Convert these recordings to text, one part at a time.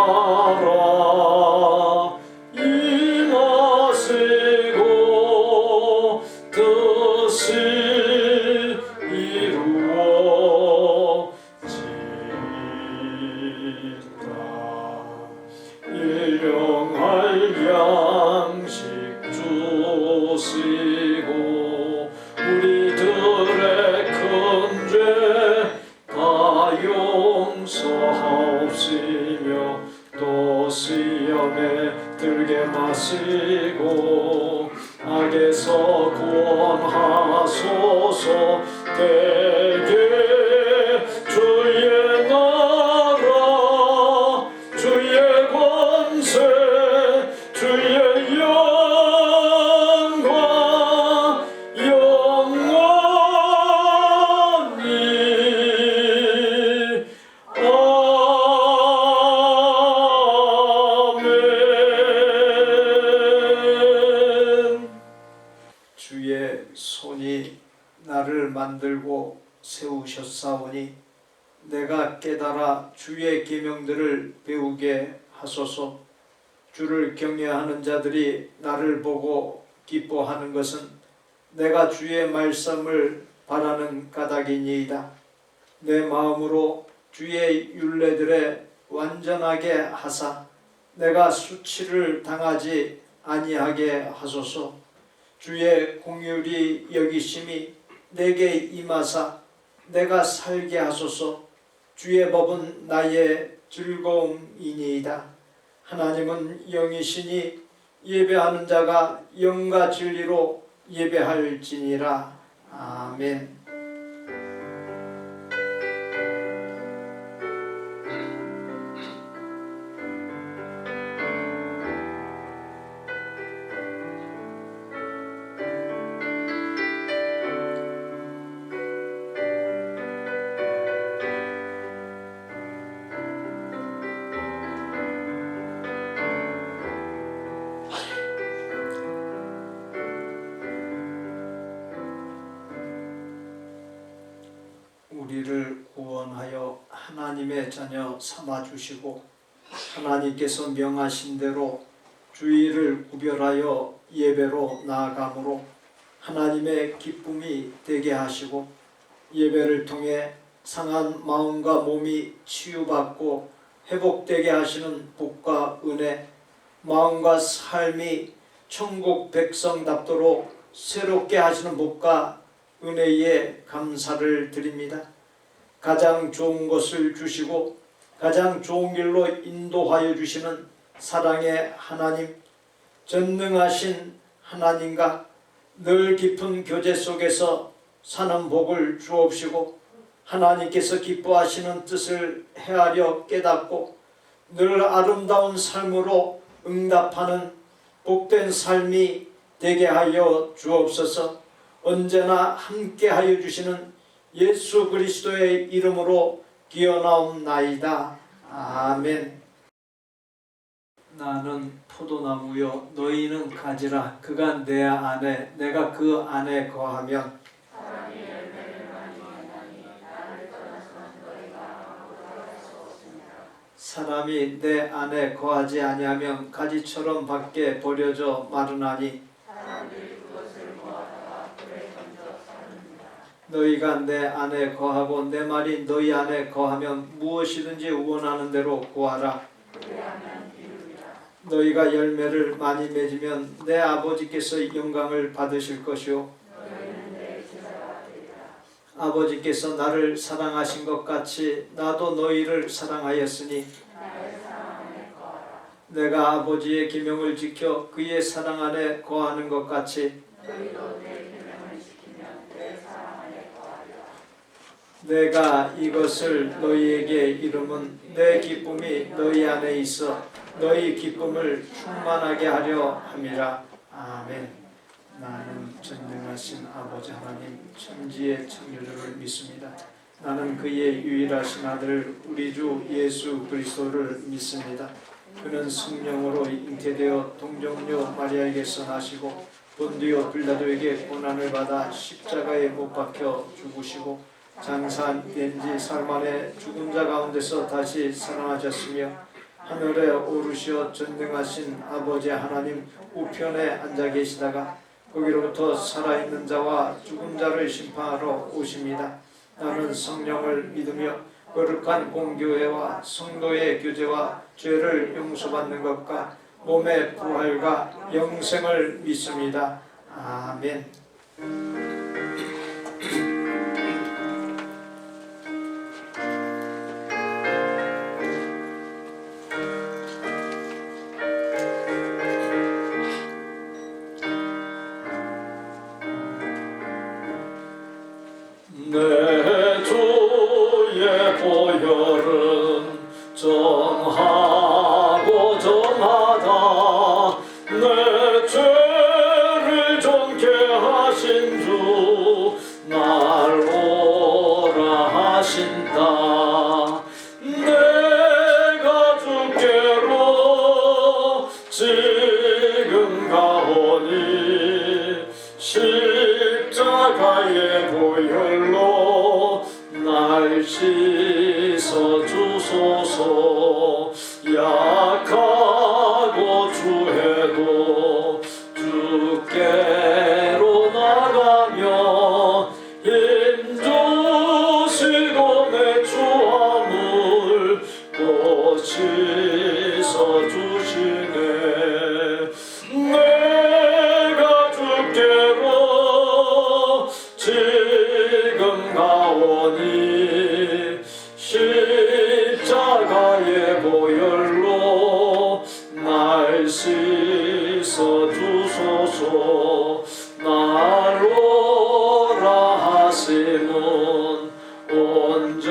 나라 임하시고 뜻이 이루어지다. 일용할 양식 주시고 우리들의 큰 죄 다 용서하옵시며 또 시험에 들게 마시고 악에서 구원하소서. 대개 주의 나라 주의 권세 주의 영광 영원히 아멘. 주의 손이 나를 만들고 세우셨사오니 내가 깨달아 주의 계명들을 배우게 하소서. 주를 경외하는 자들이 나를 보고 기뻐하는 것은 내가 주의 말씀을 바라는 까닭이니이다. 내 마음으로 주의 율례들에 완전하게 하사 내가 수치를 당하지 아니하게 하소서. 주의 공율이 여기심이 내게 임하사 내가 살게 하소서. 주의 법은 나의 즐거움이니이다. 하나님은 영이시니 예배하는 자가 영과 진리로 예배할지니라. 아멘. 우리를 구원하여 하나님의 자녀 삼아주시고 하나님께서 명하신 대로 주일을 구별하여 예배로 나아가므로 하나님의 기쁨이 되게 하시고 예배를 통해 상한 마음과 몸이 치유받고 회복되게 하시는 복과 은혜, 마음과 삶이 천국 백성답도록 새롭게 하시는 복과 은혜에 감사를 드립니다. 가장 좋은 것을 주시고 가장 좋은 길로 인도하여 주시는 사랑의 하나님, 전능하신 하나님과 늘 깊은 교제 속에서 사는 복을 주옵시고 하나님께서 기뻐하시는 뜻을 헤아려 깨닫고 늘 아름다운 삶으로 응답하는 복된 삶이 되게 하여 주옵소서. 언제나 함께하여 주시는 예수 그리스도의 이름으로 기어나옵나이다. 아멘. 나는 포도나무요 너희는 가지라. 그가 내 안에 내가 그 안에 거하면 사람이 내 안에 거하지 아니하면 가지처럼 밖에 버려져 마르나니 너희가 내 안에 거하고 내 말이 너희 안에 거하면 무엇이든지 원하는 대로 구하라. 너희가 열매를 많이 맺으면 내 아버지께서 영광을 받으실 것이요 아버지께서 나를 사랑하신 것 같이 나도 너희를 사랑하였으니 내가 아버지의 계명을 지켜 그의 사랑 안에 거하는 것 같이 내가 이것을 너희에게 이름은 내 기쁨이 너희 안에 있어 너희 기쁨을 충만하게 하려 함이라. 아멘. 나는 전능하신 아버지 하나님 천지의 창조주를 믿습니다. 나는 그의 유일하신 아들 우리 주 예수 그리스도를 믿습니다. 그는 성령으로 잉태되어 동정녀 마리아에게서 나시고 본디오 빌라도에게 고난을 받아 십자가에 못 박혀 죽으시고 장사된 지 사흘 만에 죽은 자 가운데서 다시 살아나셨으며 하늘에 오르시어 전능하신 아버지 하나님 우편에 앉아 계시다가 거기로부터 살아있는 자와 죽은 자를 심판하러 오십니다. 나는 성령을 믿으며 거룩한 공교회와 성도의 교제와 죄를 용서받는 것과 몸의 부활과 영생을 믿습니다. 아멘. 내 주의 보혈은 정하고 정하다. 내 죄를 정케 하신 주 날 오라 하신다. 내가 주께로 지금 가오니 십자가의 보혈로 날 씻어 주소서. 약하고 주해도 주께로 나가며 힘주시고 내 추함을 또 씻어 주시네. 내가 주께로 지금 가오니 십자가의 보혈로 날 씻어 주소서. 날 오라 하시는 온전한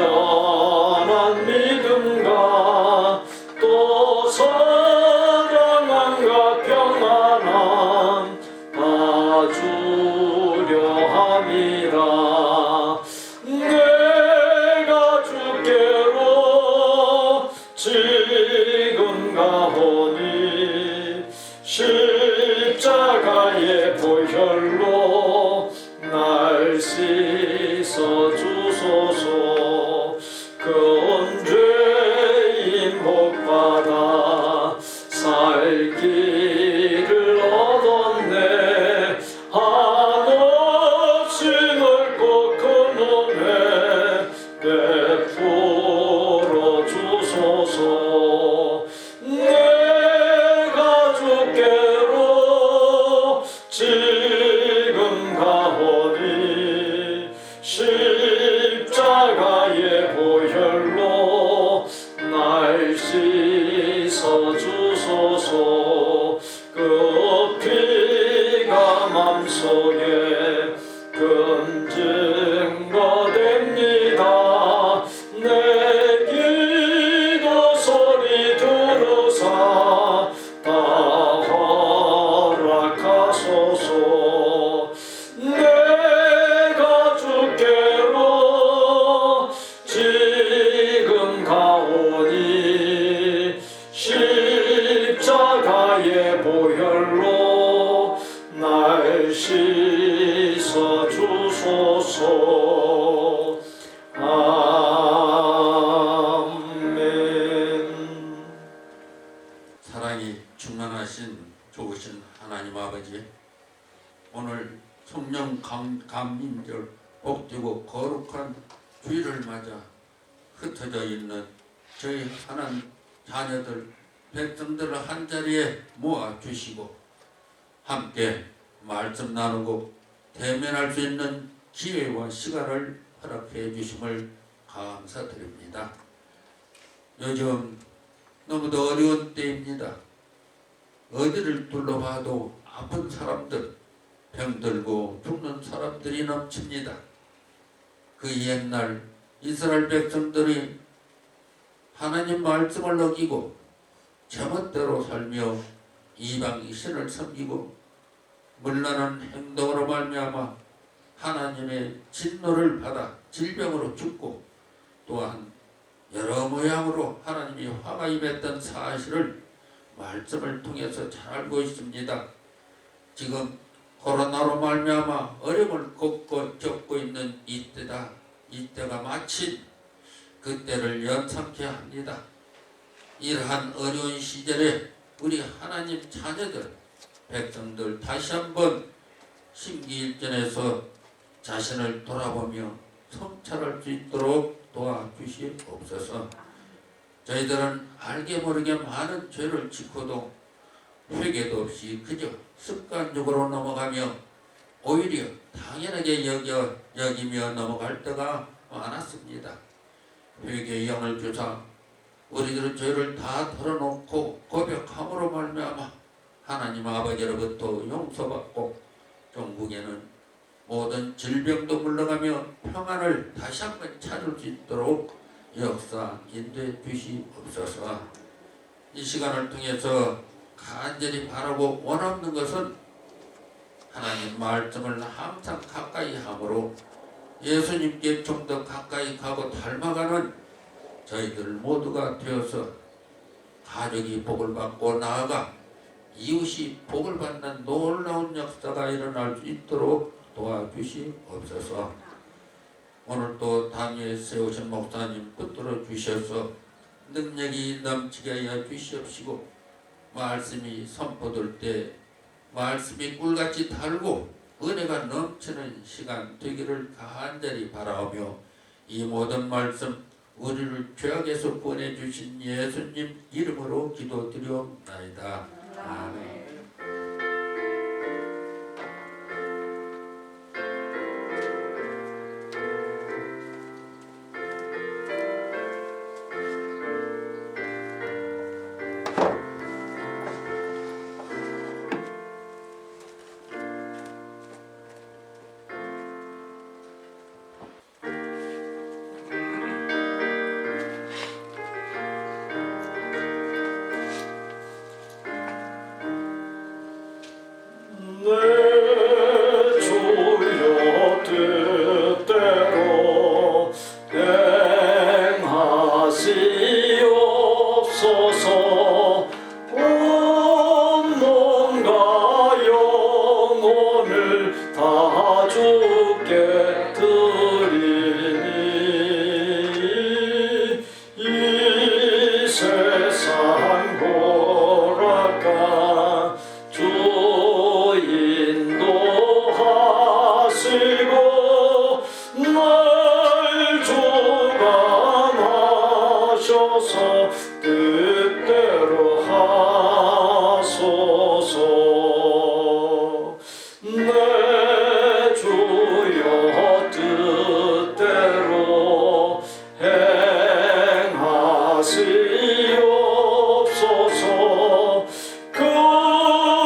믿음과 또 사랑함과 평안함 봐주려 함이라. 내가 주께로 지금 가오니 십자가의 보혈로 날 씻어 주소서. 그 죄인 복받아 살 길을 얻었네. 한없이 넓고 큰 은혜 베풀어 주소서. 내가 주께로 지금 가오니 십자가의 보혈로 날 씻어 주소서. 그 피가 맘속에 큰 증거 됩니다. 내 기도 소리 들으사 다 허락하소서. 내가 주께로 지금 가오니 십자가의 보혈로 날 씻어 주소서. 아멘. 사랑이 충만하신 좋으신 하나님 아버지, 오늘 성령 감민절 복되고 거룩한 주일을 맞아 흩어져 있는 저희 하나님 자녀들 백성들을 한자리에 모아주시고 함께 말씀 나누고 대면할 수 있는 기회와 시간을 허락해 주심을 감사드립니다. 요즘 너무도 어려운 때입니다. 어디를 둘러봐도 아픈 사람들, 병들고 죽는 사람들이 넘칩니다. 그 옛날 이스라엘 백성들이 하나님 말씀을 어기고 제멋대로 살며 이방 신을 섬기고 물러난 행동으로 말미암아 하나님의 진노를 받아 질병으로 죽고 또한 여러 모양으로 하나님이 화가 임했던 사실을 말씀을 통해서 잘 알고 있습니다. 지금 코로나로 말미암아 어려움을 겪고 있는 이때다. 이때가 마침 그때를 연상케 합니다. 이러한 어려운 시절에 우리 하나님 자녀들, 백성들 다시 한번 심기일전에서 자신을 돌아보며 성찰할 수 있도록 도와주시옵소서. 저희들은 알게 모르게 많은 죄를 짓고도 회개도 없이 그저 습관적으로 넘어가며 오히려 당연하게 여기며 넘어갈 때가 많았습니다. 회개의 영을 주사 우리들은 죄를 다 털어놓고 고백함으로 말미암아 하나님 아버지로부터 용서받고 종국에는 모든 질병도 물러가며 평안을 다시 한번 찾을 수 있도록 역사 인도해 주시옵소서. 이 시간을 통해서 간절히 바라고 원하는 것은 하나님 말씀을 항상 가까이 함으로 예수님께 좀 더 가까이 가고 닮아가는 저희들 모두가 되어서 가족이 복을 받고 나아가 이웃이 복을 받는 놀라운 역사가 일어날 수 있도록 도와주시옵소서. 오늘 또 당에 세우신 목사님 붙들어 주셔서 능력이 넘치게 하여 주시옵시고 말씀이 선포될 때 말씀이 꿀같이 달고 은혜가 넘치는 시간 되기를 간절히 바라오며 이 모든 말씀 우리를 죄악에서 구원해주신 예수님 이름으로 기도드리옵나이다. 아멘. 내 주여 뜻대로 행하시옵소서. 온 몸과 영혼을 다 주께 드리니 이 세상 보라까 주 인도하시고 날 주관하셔서 뜻대로 하소서. 내 주여 뜻대로 행하시옵소서.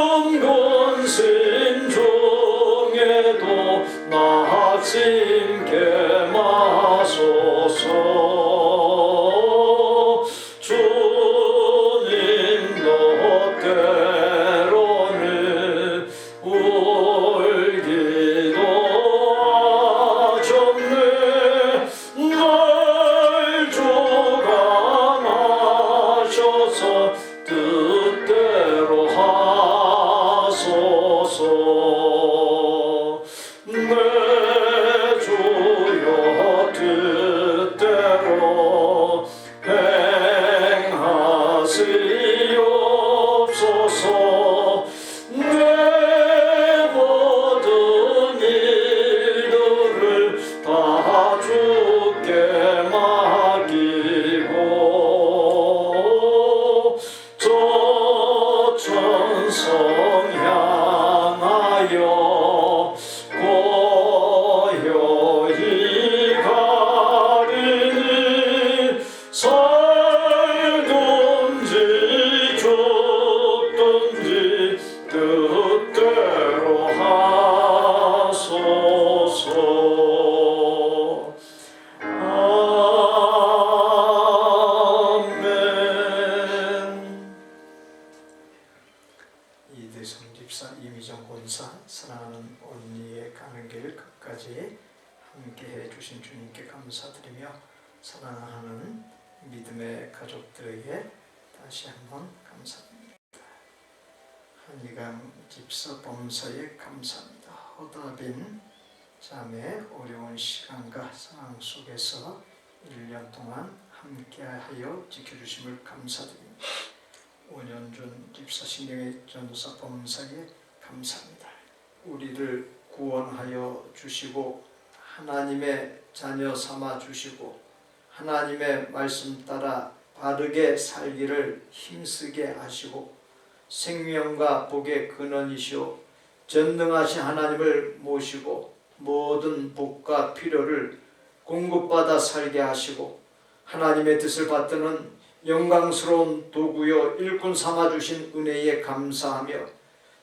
근근신 중에도 나침게 마소서. 주님도 때로는 울기도 하셨네. 날 주관하셔서 뜻대로 하소서. 내 주여 뜻대로 행하시옵소서. 내 모든 일들을 다 주께 맡기고 저 천성 향하여 고요히 가리니 살든지 죽든지 뜻대로 하소서. 아멘. 이대성 집사, 이미정 권사, 사랑하는 언니의 가는 길 끝까지 함께해 주신 주님께 감사드리며 사랑하는 믿음의 가족들에게 다시 한번 감사합니다. 한이강 집사 범사에 감사합니다. 허다빈 자매의 어려운 시간과 상황 속에서 1년 동안 함께하여 지켜주심을 감사드립니다. 5년 전 집사 신경의 전도사 범사에 감사합니다. 우리를 구원하여 주시고 하나님의 자녀 삼아 주시고 하나님의 말씀 따라 바르게 살기를 힘쓰게 하시고 생명과 복의 근원이시오 전능하신 하나님을 모시고 모든 복과 필요를 공급받아 살게 하시고 하나님의 뜻을 받드는 영광스러운 도구요 일꾼 삼아주신 은혜에 감사하며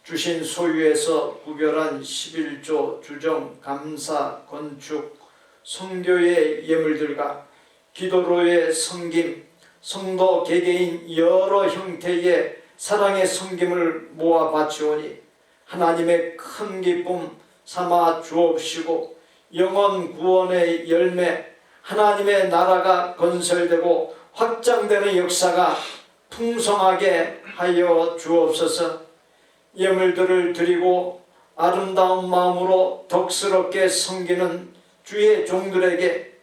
주신 소유에서 구별한 11조 주정, 감사, 건축, 선교의 예물들과 기도로의 섬김, 성도 개개인 여러 형태의 사랑의 섬김을 모아 바치오니 하나님의 큰 기쁨 삼아 주옵시고 영원 구원의 열매 하나님의 나라가 건설되고 확장되는 역사가 풍성하게 하여 주옵소서. 예물들을 드리고 아름다운 마음으로 덕스럽게 섬기는 주의 종들에게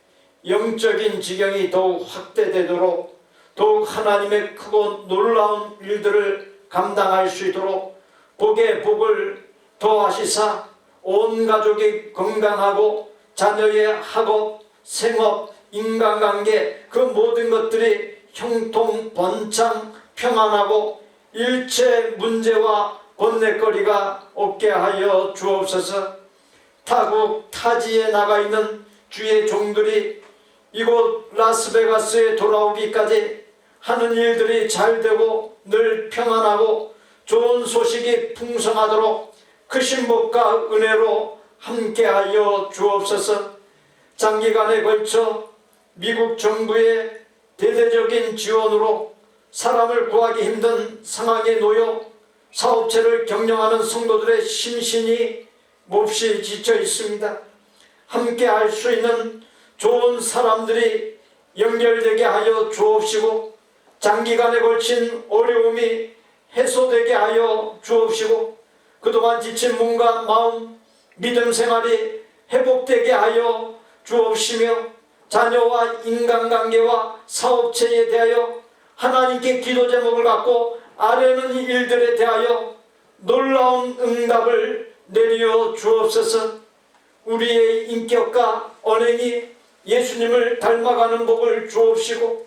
영적인 지경이 더욱 확대되도록 더욱 하나님의 크고 놀라운 일들을 감당할 수 있도록 복의 복을 더하시사 온 가족이 건강하고 자녀의 학업, 생업, 인간관계 그 모든 것들이 형통, 번창, 평안하고 일체 문제와 번뇌거리가 없게 하여 주옵소서. 타국 타지에 나가 있는 주의 종들이 이곳 라스베가스에 돌아오기까지 하는 일들이 잘 되고 늘 평안하고 좋은 소식이 풍성하도록 크신 복과 은혜로 함께하여 주옵소서. 장기간에 걸쳐 미국 정부의 대대적인 지원으로 사람을 구하기 힘든 상황에 놓여 사업체를 경영하는 성도들의 심신이 몹시 지쳐 있습니다. 함께 할 수 있는 좋은 사람들이 연결되게 하여 주옵시고 장기간에 걸친 어려움이 해소되게 하여 주옵시고 그동안 지친 몸과 마음, 믿음 생활이 회복되게 하여 주옵시며 자녀와 인간관계와 사업체에 대하여 하나님께 기도 제목을 갖고 아뢰는 일들에 대하여 놀라운 응답을 내려 주옵소서. 우리의 인격과 언행이 예수님을 닮아가는 복을 주옵시고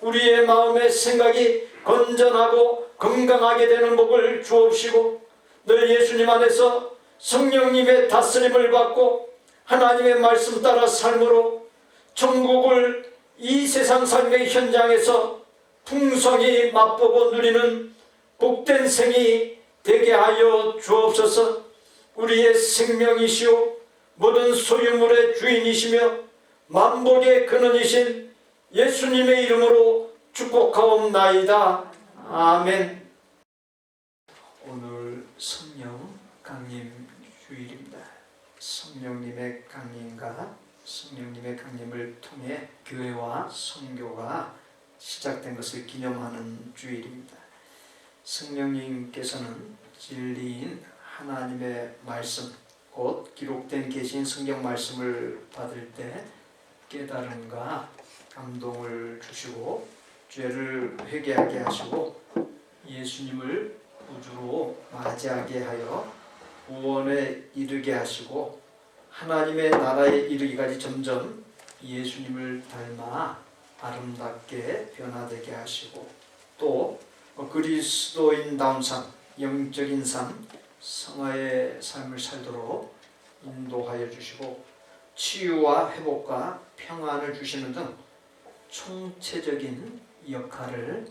우리의 마음의 생각이 건전하고 건강하게 되는 복을 주옵시고 늘 예수님 안에서 성령님의 다스림을 받고 하나님의 말씀 따라 삶으로 천국을 이 세상 삶의 현장에서 풍성히 맛보고 누리는 복된 생이 되게 하여 주옵소서. 우리의 생명이시오 모든 소유물의 주인이시며 만복의 근원이신 예수님의 이름으로 축복하옵나이다. 아멘. 오늘 성령 강림 주일입니다. 성령님의 강림과 성령님의 강림을 통해 교회와 선교가 시작된 것을 기념하는 주일입니다. 성령님께서는 진리인 하나님의 말씀, 곧 기록된 계신 성경 말씀을 받을 때 깨달음과 감동을 주시고 죄를 회개하게 하시고 예수님을 구주로 맞이하게 하여 구원에 이르게 하시고 하나님의 나라에 이르기까지 점점 예수님을 닮아 아름답게 변화되게 하시고 또 그리스도인다운 삶, 영적인 삶, 성화의 삶을 살도록 인도하여 주시고 치유와 회복과 평안을 주시는 등 총체적인 역할을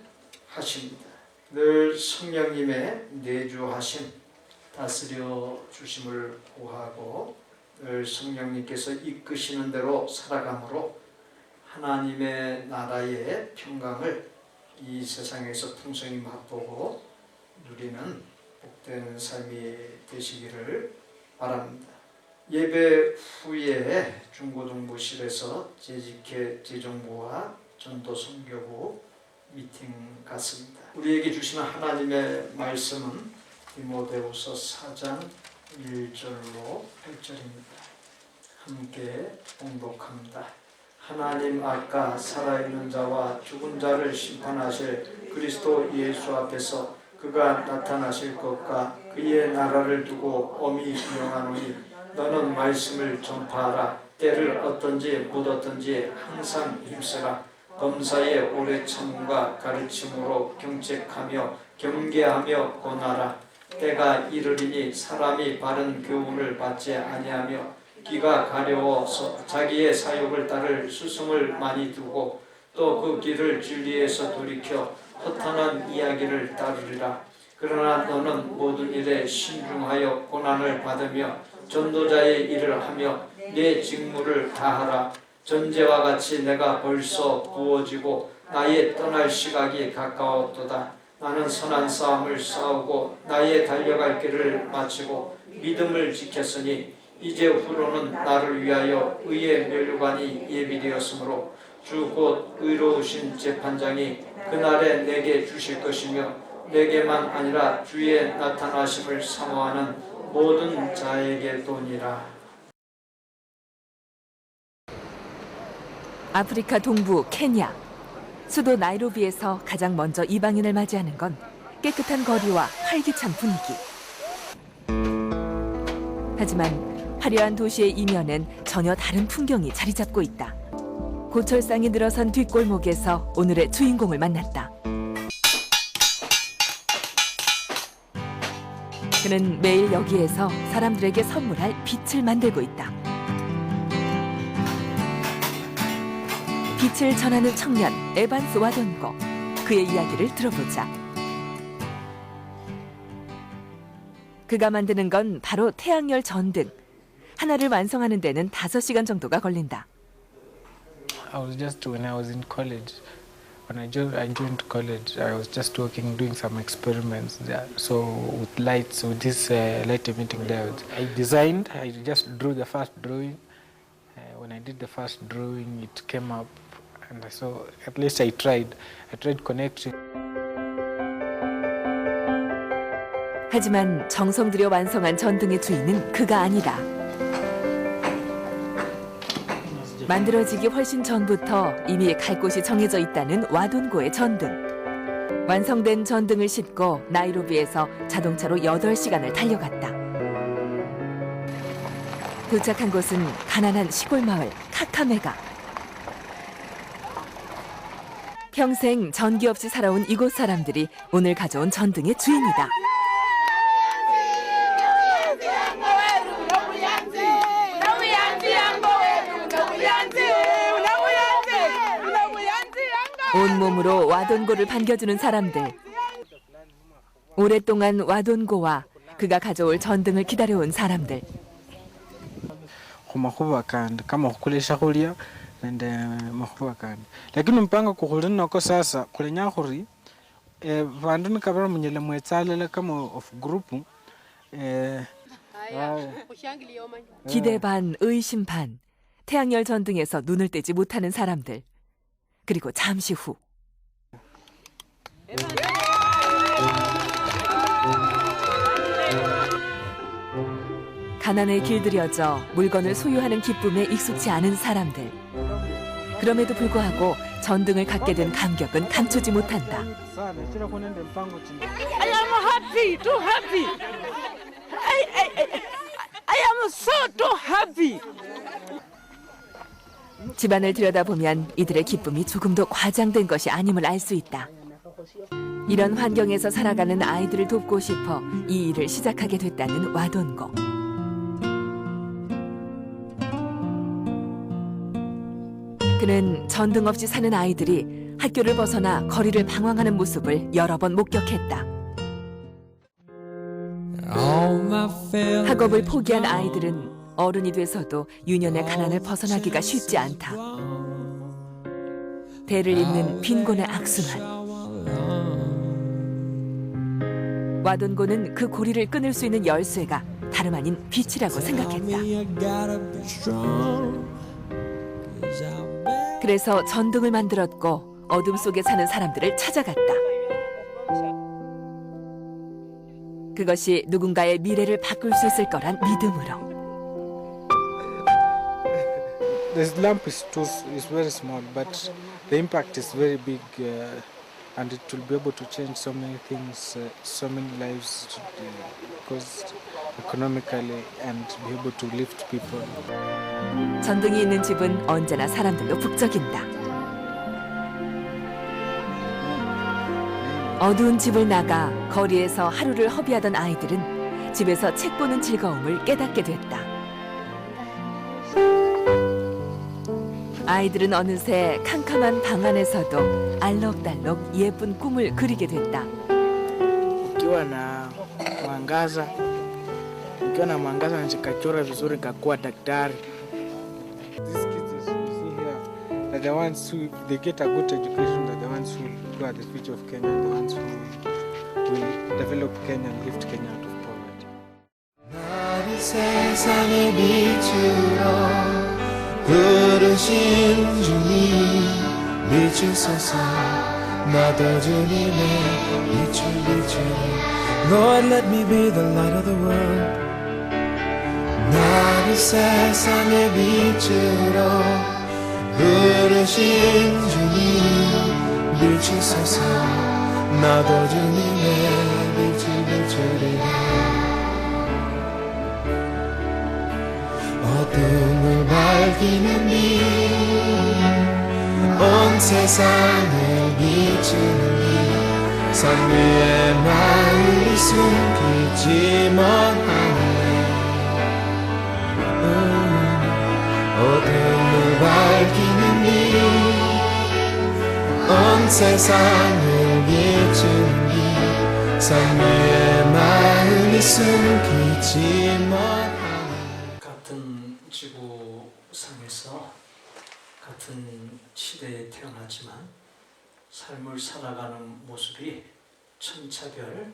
하십니다. 늘 성령님의 내주하심, 다스려 주심을 구하고 늘 성령님께서 이끄시는 대로 살아감으로 하나님의 나라의 평강을 이 세상에서 풍성히 맛보고 누리는 복된 삶이 되시기를 바랍니다. 예배 후에 중고등부실에서 재직회 재정부와 전도 선교부 미팅 갔습니다. 우리에게 주시는 하나님의 말씀은 디모데후서 4장 1절로 8절입니다. 함께 봉독합니다. 하나님 아까 살아있는 자와 죽은 자를 심판하실 그리스도 예수 앞에서 그가 나타나실 것과 그의 나라를 두고 엄히 명하노니 너는 말씀을 전파하라. 때를 어떤지 못 어떤지 항상 힘쓰라. 범사의 오래 참음과 가르침으로 경책하며 경계하며 권하라. 때가 이르리니 사람이 바른 교훈을 받지 아니하며 귀가 가려워서 자기의 사욕을 따를 수승을 많이 두고 또 그 길을 진리에서 돌이켜 허탄한 이야기를 따르리라. 그러나 너는 모든 일에 신중하여 고난을 받으며 전도자의 일을 하며 내 직무를 다하라. 전제와 같이 내가 벌써 부어지고 나의 떠날 시각이 가까웠도다. 나는 선한 싸움을 싸우고 나의 달려갈 길을 마치고 믿음을 지켰으니 이제 후로는 나를 위하여 의의 면류관이 예비되었으므로 주 곧 의로우신 재판장이 그날에 내게 주실 것이며 내게만 아니라 주의 나타나심을 사모하는 모든 자에게도니라. 아프리카 동부 케냐. 수도 나이로비에서 가장 먼저 이방인을 맞이하는 건 깨끗한 거리와 활기찬 분위기. 하지만 화려한 도시의 이면엔 전혀 다른 풍경이 자리 잡고 있다. 고철상이 늘어선 뒷골목에서 오늘의 주인공을 만났다. 그는 매일 여기에서 사람들에게 선물할 빛을 만들고 있다. 빛을 전하는 청년 에반스 와돈고. 그의 이야기를 들어보자. 그가 만드는 건 바로 태양열 전등. 하나를 완성하는 데는 5시간 정도가 걸린다. I was just when I was in college. When I joined college, I was just working, doing some experiments there. So with lights, with this light emitting diodes, I just drew the first drawing. When I did the first drawing, it came up, and so at least I tried connecting. 하지만 정성 들여 완성한 전등의 주인은 그가 아니다. 만들어지기 훨씬 전부터 이미 갈 곳이 정해져 있다는 와돈고의 전등. 완성된 전등을 싣고 나이로비에서 자동차로 8시간을 달려갔다. 도착한 곳은 가난한 시골 마을 카카메가. 평생 전기 없이 살아온 이곳 사람들이 오늘 가져온 전등의 주인이다. 온몸으로 와돈고를 반겨주는 사람들. 오랫동안 와돈고와 그가 가져올 전등을 기다려온 사람들. Kumakuba kandi kama kukulesha kulia and makuba kandi lakini mpanga kukulina ko sasa kulenya khuri vandu ni kabara munyele mwetsalela kama of group 기대 반 의심 반. 태양열 전등에서 눈을 떼지 못하는 사람들. 그리고 잠시 후 가난에 길들여져 물건을 소유하는 기쁨에 익숙치 않은 사람들. 그럼에도 불구하고 전등을 갖게 된 감격은 감추지 못한다. I am happy, too happy. I am so too happy. 집안을 들여다보면 이들의 기쁨이 조금도 과장된 것이 아님을 알 수 있다. 이런 환경에서 살아가는 아이들을 돕고 싶어 이 일을 시작하게 됐다는 와돈고. 그는 전등 없이 사는 아이들이 학교를 벗어나 거리를 방황하는 모습을 여러 번 목격했다. 학업을 포기한 아이들은 어른이 돼서도 유년의 가난을 벗어나기가 쉽지 않다. 대를 잇는 빈곤의 악순환. 와돈고는 그 고리를 끊을 수 있는 열쇠가 다름 아닌 빛이라고 생각했다. 그래서 전등을 만들었고 어둠 속에 사는 사람들을 찾아갔다. 그것이 누군가의 미래를 바꿀 수 있을 거란 믿음으로. This lump is very small, but the impact is very big, and it will be able to change so many things, so many lives, because economically, and be able to lift people. 전등이 있는 집은 언제나 사람들로 북적인다. 어두운 집을 나가 거리에서 하루를 허비하던 아이들은 집에서 책 보는 즐거움을 깨닫게 됐다. 아이들은 어느새 캄캄한 방 안에서도 알록달록 예쁜 꿈을 그리게 됐다. Ukiwa na mwangaza nikachora vizuri nikakuwa daktari. These kids you see here are the ones who, if they get a good education, are the ones who are the future of Kenya, and the ones who will develop Kenya and lift Kenya out of poverty. 나를 세상의 빛으로 부르신 주님 비추소서 나도 주님의 빛을 비추리 Lord let me be the light of the world 나를 세상의 빛으로 부르신 주님 비추소서 나도 주님의 빛을 비추리라 어둠을 밝히는 빛, 온 세상을 비추는 빛, 산 위에 마음이 숨기지 못하네. 어둠을 밝히는 빛, 온 세상을 비추는 빛, 산 위에 마음이 숨기지 못하네. 같은 지구상에서 같은 시대에 태어나지만 삶을 살아가는 모습이 천차별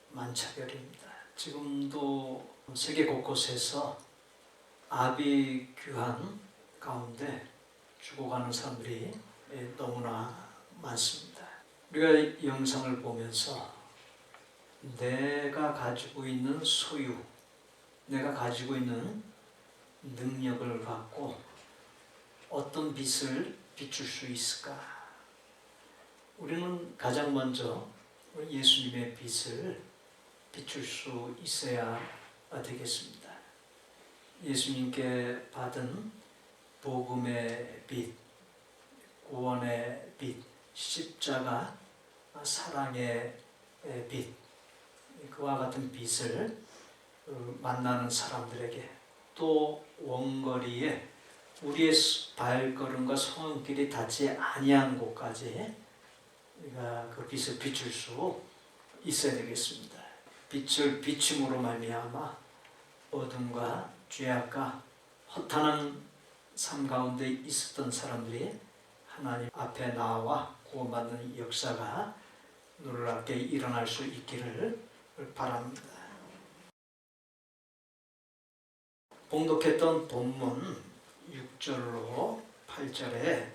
만차별입니다. 지금도 세계 곳곳에서 아비 규환 가운데 죽어가는 사람들이 너무나 많습니다. 우리가 이 영상을 보면서 내가 가지고 있는 소유, 내가 가지고 있는 능력을 갖고 어떤 빛을 비출 수 있을까? 우리는 가장 먼저 예수님의 빛을 비출 수 있어야 되겠습니다. 예수님께 받은 복음의 빛, 구원의 빛, 십자가 사랑의 빛, 그와 같은 빛을 만나는 사람들에게 또 원거리에 우리의 발걸음과 손길이 닿지 아니한 곳까지 우리가 그 빛을 비출 수 있어야 되겠습니다. 빛을 비춤으로 말미암아 어둠과 죄악과 허탄한 삶 가운데 있었던 사람들이 하나님 앞에 나와 구원받는 역사가 놀랍게 일어날 수 있기를 바랍니다. 봉독했던 본문 6절로 8절에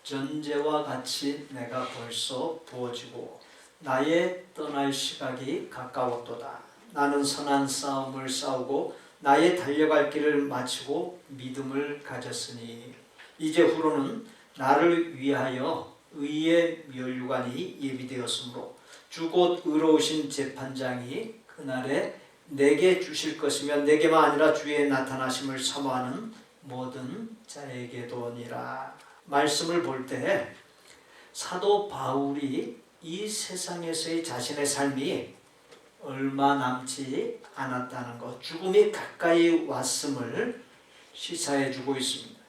전제와 같이 내가 벌써 부어지고 나의 떠날 시각이 가까웠도다. 나는 선한 싸움을 싸우고 나의 달려갈 길을 마치고 믿음을 가졌으니 이제 후로는 나를 위하여 의의 면류관이 예비되었으므로 주 곧 의로우신 재판장이 그날에 내게 주실 것이며 내게만 아니라 주의 나타나심을 사모하는 모든 자에게도니라. 말씀을 볼 때 사도 바울이 이 세상에서의 자신의 삶이 얼마 남지 않았다는 것, 죽음이 가까이 왔음을 시사해 주고 있습니다.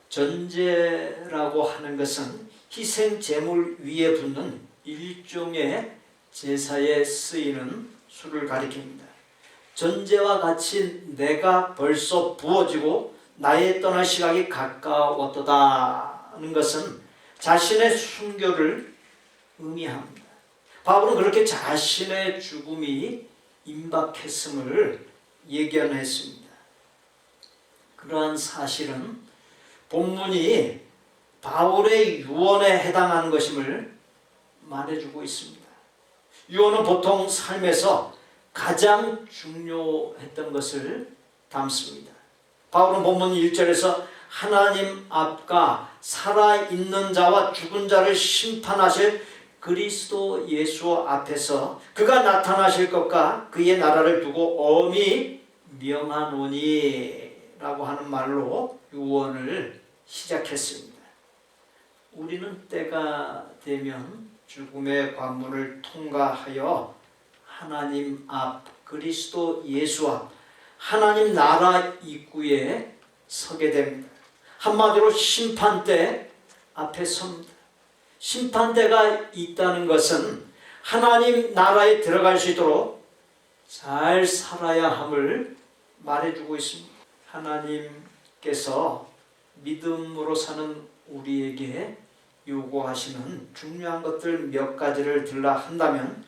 전제라고 하는 것은 희생 제물 위에 붙는 일종의 제사에 쓰이는 술을 가리킵니다. 전제와 같이 내가 벌써 부어지고 나의 떠날 시각이 가까웠도다는 것은 자신의 순교를 의미합니다. 바울은 그렇게 자신의 죽음이 임박했음을 예견했습니다. 그러한 사실은 본문이 바울의 유언에 해당하는 것임을 말해주고 있습니다. 유언은 보통 삶에서 가장 중요했던 것을 담습니다. 바울은 본문 1절에서 하나님 앞과 살아있는 자와 죽은 자를 심판하실 그리스도 예수 앞에서 그가 나타나실 것과 그의 나라를 두고 엄히 명하노니 라고 하는 말로 유언을 시작했습니다. 우리는 때가 되면 죽음의 관문을 통과하여 하나님 앞, 그리스도 예수 앞, 하나님 나라 입구에 서게 됩니다. 한마디로 심판대 앞에 섭니다. 심판대가 있다는 것은 하나님 나라에 들어갈 수 있도록 잘 살아야 함을 말해주고 있습니다. 하나님께서 믿음으로 사는 우리에게 요구하시는 중요한 것들 몇 가지를 들라 한다면,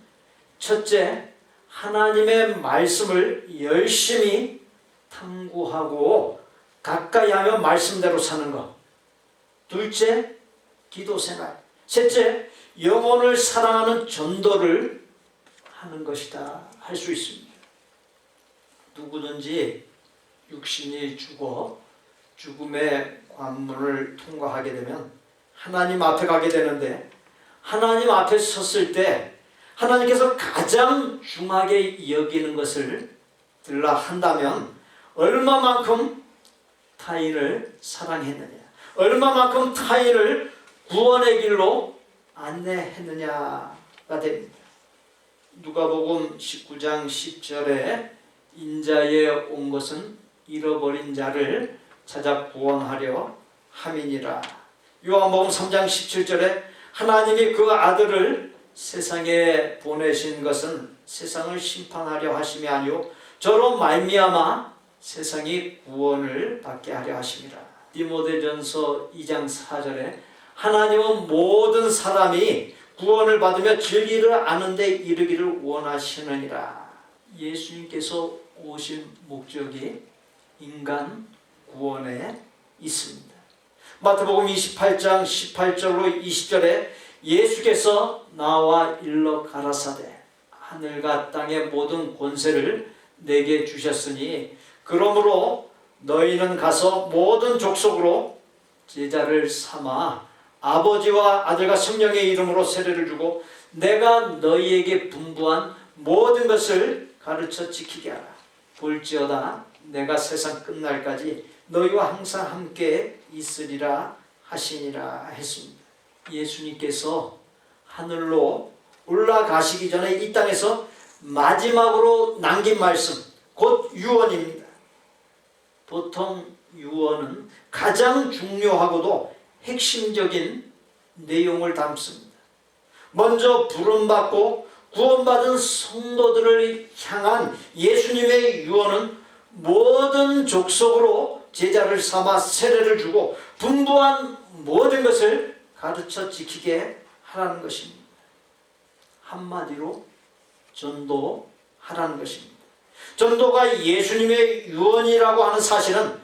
첫째, 하나님의 말씀을 열심히 탐구하고 가까이 하며 말씀대로 사는 것. 둘째, 기도 생활. 셋째, 영혼을 사랑하는 전도를 하는 것이다 할 수 있습니다. 누구든지 육신이 죽어 죽음의 관문을 통과하게 되면 하나님 앞에 가게 되는데, 하나님 앞에 섰을 때 하나님께서 가장 중하게 여기는 것을 들라 한다면 얼마만큼 타인을 사랑했느냐, 얼마만큼 타인을 구원의 길로 안내했느냐가 됩니다. 누가복음 19장 10절에 인자에 온 것은 잃어버린 자를 찾아 구원하려 함이니라. 요한복음 3장 17절에 하나님이 그 아들을 세상에 보내신 것은 세상을 심판하려 하심이 아니요 저로 말미암아 세상이 구원을 받게 하려 하심이라. 디모데전서 2장 4절에 하나님은 모든 사람이 구원을 받으며 진리를 아는 데 이르기를 원하시느니라. 예수님께서 오신 목적이 인간 구원에 있습니다. 마태복음 28장 18절로 20절에 예수께서 나와 일러 가라사대 하늘과 땅의 모든 권세를 내게 주셨으니 그러므로 너희는 가서 모든 족속으로 제자를 삼아 아버지와 아들과 성령의 이름으로 세례를 주고 내가 너희에게 분부한 모든 것을 가르쳐 지키게 하라. 볼지어다 내가 세상 끝날까지 너희와 항상 함께 있으리라 하시니라 했습니다. 예수님께서 하늘로 올라가시기 전에 이 땅에서 마지막으로 남긴 말씀, 곧 유언입니다. 보통 유언은 가장 중요하고도 핵심적인 내용을 담습니다. 먼저 부름받고 구원받은 성도들을 향한 예수님의 유언은 모든 족속으로 제자를 삼아 세례를 주고 분부한 모든 것을 가르쳐 지키게 하라는 것입니다. 한마디로 전도하라는 것입니다. 전도가 예수님의 유언이라고 하는 사실은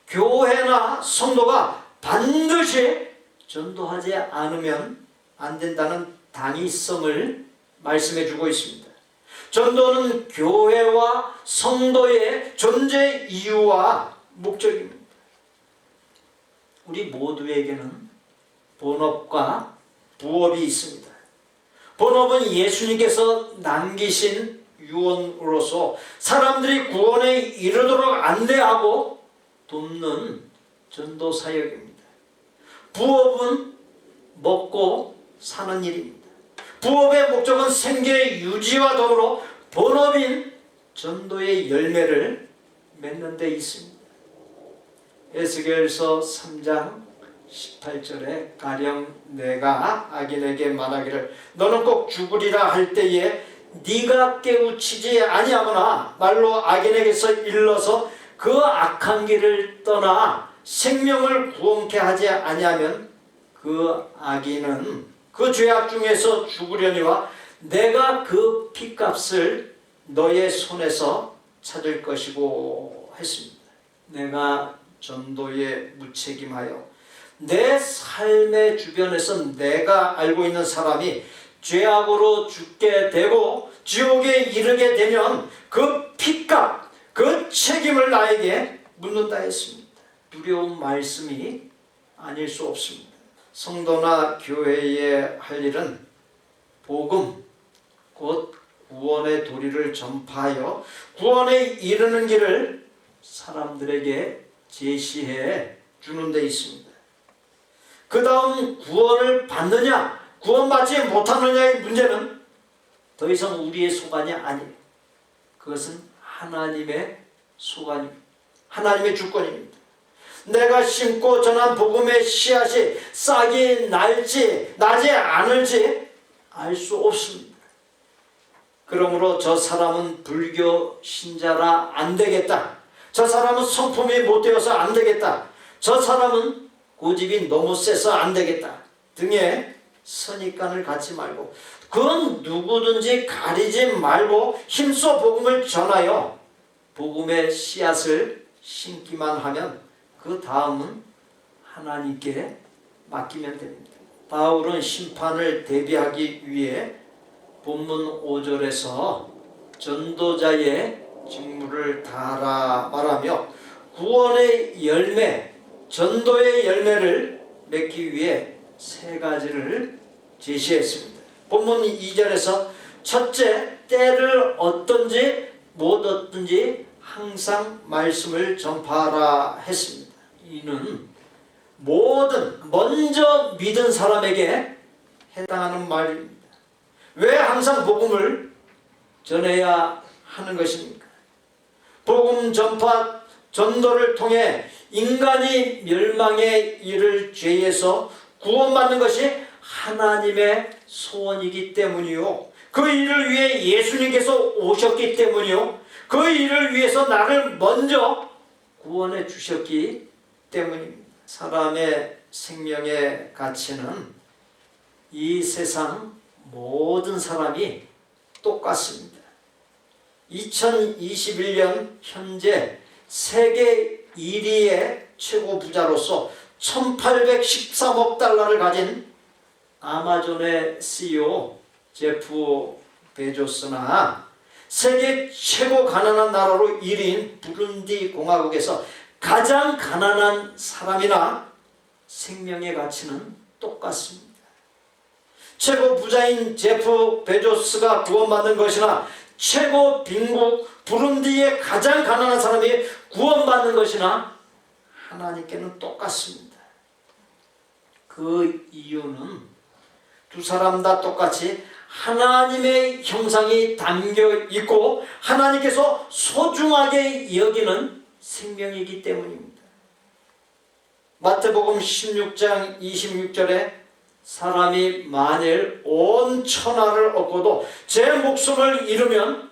교회나 성도가 반드시 전도하지 않으면 안 된다는 당위성을 말씀해 주고 있습니다. 전도는 교회와 성도의 존재 이유와 목적입니다. 우리 모두에게는 본업과 부업이 있습니다. 본업은 예수님께서 남기신 유언으로서 사람들이 구원에 이르도록 안내하고 돕는 전도 사역입니다. 부업은 먹고 사는 일입니다. 부업의 목적은 생계 유지와 더불어 본업인 전도의 열매를 맺는 데 있습니다. 에스겔서 3장 18절에 가령 내가 악인에게 말하기를 너는 꼭 죽으리라 할 때에 네가 깨우치지 아니하거나 말로 악인에게서 일러서 그 악한 길을 떠나 생명을 구원케 하지 아니하면 그 악인은 그 죄악 중에서 죽으려니와 내가 그 핏값을 너의 손에서 찾을 것이고 했습니다. 내가 전도에 무책임하여 내 삶의 주변에서 내가 알고 있는 사람이 죄악으로 죽게 되고 지옥에 이르게 되면 그 핏값, 그 책임을 나에게 묻는다 했습니다. 두려운 말씀이 아닐 수 없습니다. 성도나 교회에 할 일은 복음, 곧 구원의 도리를 전파하여 구원에 이르는 길을 사람들에게 제시해 주는 데 있습니다. 그 다음 구원을 받느냐 구원받지 못하느냐의 문제는 더 이상 우리의 소관이 아니에요. 그것은 하나님의 소관입니다. 하나님의 주권입니다. 내가 심고 전한 복음의 씨앗이 싹이 날지 나지 않을지 알 수 없습니다. 그러므로 저 사람은 불교 신자라 안 되겠다. 저 사람은 성품이 못되어서 안 되겠다. 저 사람은 고집이 너무 세서 안 되겠다. 등의 선입관을 갖지 말고 그건 누구든지 가리지 말고 힘써 복음을 전하여 복음의 씨앗을 심기만 하면 그 다음은 하나님께 맡기면 됩니다. 바울은 심판을 대비하기 위해 본문 5절에서 전도자의 직무를 다하라 말하며 구원의 열매, 전도의 열매를 맺기 위해 세 가지를 제시했습니다. 본문 2절에서 첫째, 때를 얻든지 못 얻든지 항상 말씀을 전파하라 했습니다. 이는 모든 먼저 믿은 사람에게 해당하는 말입니다. 왜 항상 복음을 전해야 하는 것입니까? 복음 전파 전도를 통해 인간이 멸망에 이를 죄에서 구원받는 것이 하나님의 소원이기 때문이요. 그 일을 위해 예수님께서 오셨기 때문이요. 그 일을 위해서 나를 먼저 구원해 주셨기 때문입니다. 사람의 생명의 가치는 이 세상 모든 사람이 똑같습니다. 2021년 현재 세계 1위의 최고 부자로서 1813억 달러를 가진 아마존의 CEO 제프 베조스나 세계 최고 가난한 나라로 1위인 부룬디 공화국에서 가장 가난한 사람이나 생명의 가치는 똑같습니다. 최고 부자인 제프 베조스가 구원받는 것이나 최고 빈국 부룬디의 가장 가난한 사람이 구원받는 것이나 하나님께는 똑같습니다. 그 이유는 두 사람 다 똑같이 하나님의 형상이 담겨 있고 하나님께서 소중하게 여기는 생명이기 때문입니다. 마태복음 16장 26절에 사람이 만일 온 천하를 얻고도 제 목숨을 잃으면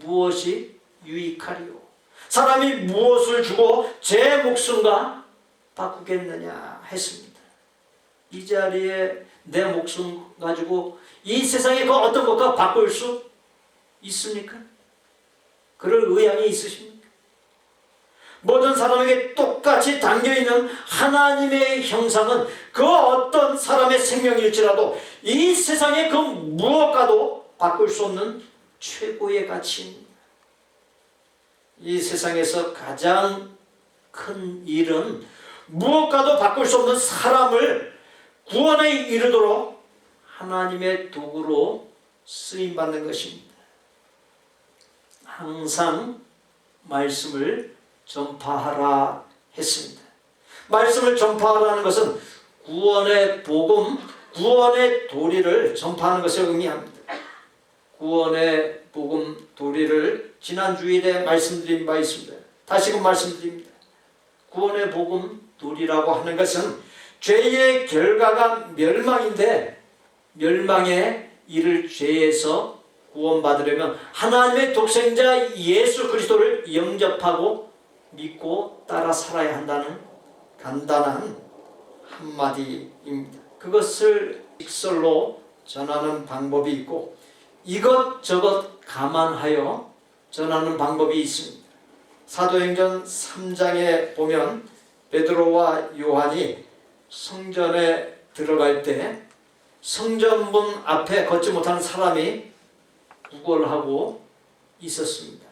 무엇이 유익하리요? 사람이 무엇을 주고 제 목숨과 바꾸겠느냐 했습니다. 이 자리에 내 목숨 가지고 이 세상에 그 어떤 것과 바꿀 수 있습니까? 그럴 의향이 있으십니까? 모든 사람에게 똑같이 담겨있는 하나님의 형상은 그 어떤 사람의 생명일지라도 이 세상의 그 무엇과도 바꿀 수 없는 최고의 가치입니다. 이 세상에서 가장 큰 일은 무엇과도 바꿀 수 없는 사람을 구원에 이르도록 하나님의 도구로 쓰임받는 것입니다. 항상 말씀을 전파하라 했습니다. 말씀을 전파하라는 것은 구원의 복음, 구원의 도리를 전파하는 것을 의미합니다. 구원의 복음 도리를 지난 주일에 말씀드린 바 있습니다. 다시금 말씀드립니다. 구원의 복음 도리라고 하는 것은 죄의 결과가 멸망인데 멸망에 이를 죄에서 구원받으려면 하나님의 독생자 예수 그리스도를 영접하고 믿고 따라 살아야 한다는 간단한 한마디입니다. 그것을 직설로 전하는 방법이 있고 이것저것 감안하여 전하는 방법이 있습니다. 사도행전 3장에 보면 베드로와 요한이 성전에 들어갈 때 성전문 앞에 걷지 못하는 사람이 구걸하고 있었습니다.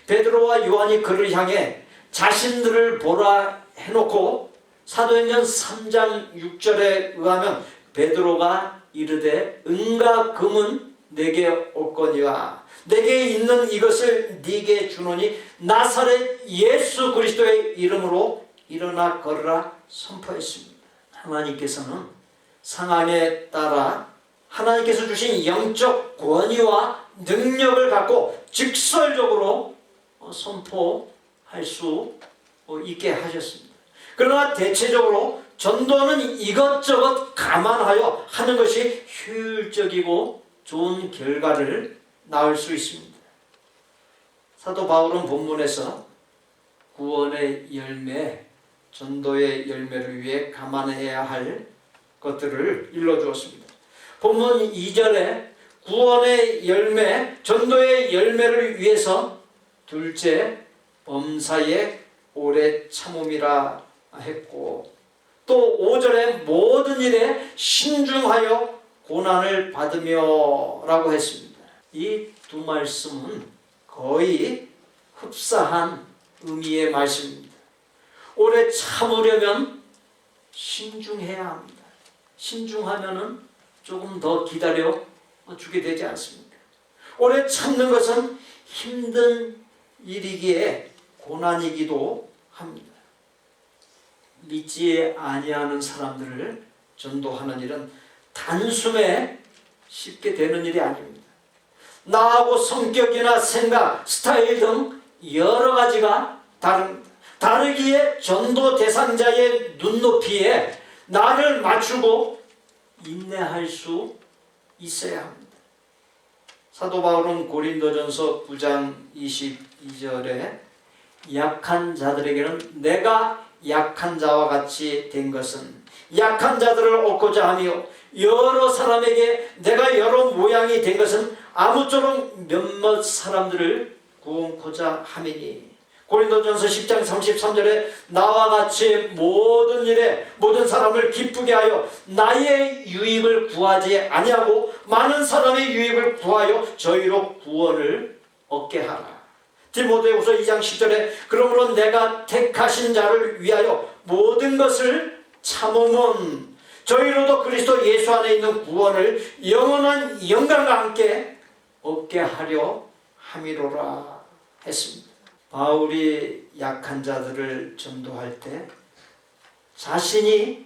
베드로와 요한이 그를 향해 자신들을 보라 해놓고 사도행전 3장 6절에 의하면 베드로가 이르되 은과 금은 내게 없거니와 내게 있는 이것을 네게 주노니 나사렛 예수 그리스도의 이름으로 일어나 걸으라 선포했습니다. 하나님께서는 상황에 따라 하나님께서 주신 영적 권위와 능력을 갖고 직설적으로 선포할 수 있게 하셨습니다. 그러나 대체적으로 전도는 이것저것 감안하여 하는 것이 효율적이고 좋은 결과를 낳을 수 있습니다. 사도 바울은 본문에서 구원의 열매, 전도의 열매를 위해 감안해야 할 것들을 일러주었습니다. 본문 2절에 구원의 열매, 전도의 열매를 위해서 둘째, 범사의 오래 참음이라 했고, 또 5절에 모든 일에 신중하여 고난을 받으며 라고 했습니다. 이 두 말씀은 거의 흡사한 의미의 말씀입니다. 오래 참으려면 신중해야 합니다. 신중하면은 조금 더 기다려 주게 되지 않습니까? 오래 참는 것은 힘든 일이기에 고난이기도 합니다. 믿지 아니하는 사람들을 전도하는 일은 단숨에 쉽게 되는 일이 아닙니다. 나하고 성격이나 생각, 스타일 등 여러 가지가 다릅니다. 다르기에 전도 대상자의 눈높이에 나를 맞추고 인내할 수 있어야 합니다. 사도 바울은 고린도전서 9장 22절에 약한 자들에게는 내가 약한 자와 같이 된 것은 약한 자들을 얻고자 하며 여러 사람에게 내가 여러 모양이 된 것은 아무쪼록 몇몇 사람들을 구원코자 함이니 고린도전서 10장 33절에 나와 같이 모든 일에 모든 사람을 기쁘게 하여 나의 유익을 구하지 아니하고 많은 사람의 유익을 구하여 저희로 구원을 얻게 하라. 디모데후서 2장 10절에 그러므로 내가 택하신 자를 위하여 모든 것을 참으면 저희로도 그리스도 예수 안에 있는 구원을 영원한 영광과 함께 얻게 하려 함이로라 했습니다. 바울이 약한 자들을 전도할 때 자신이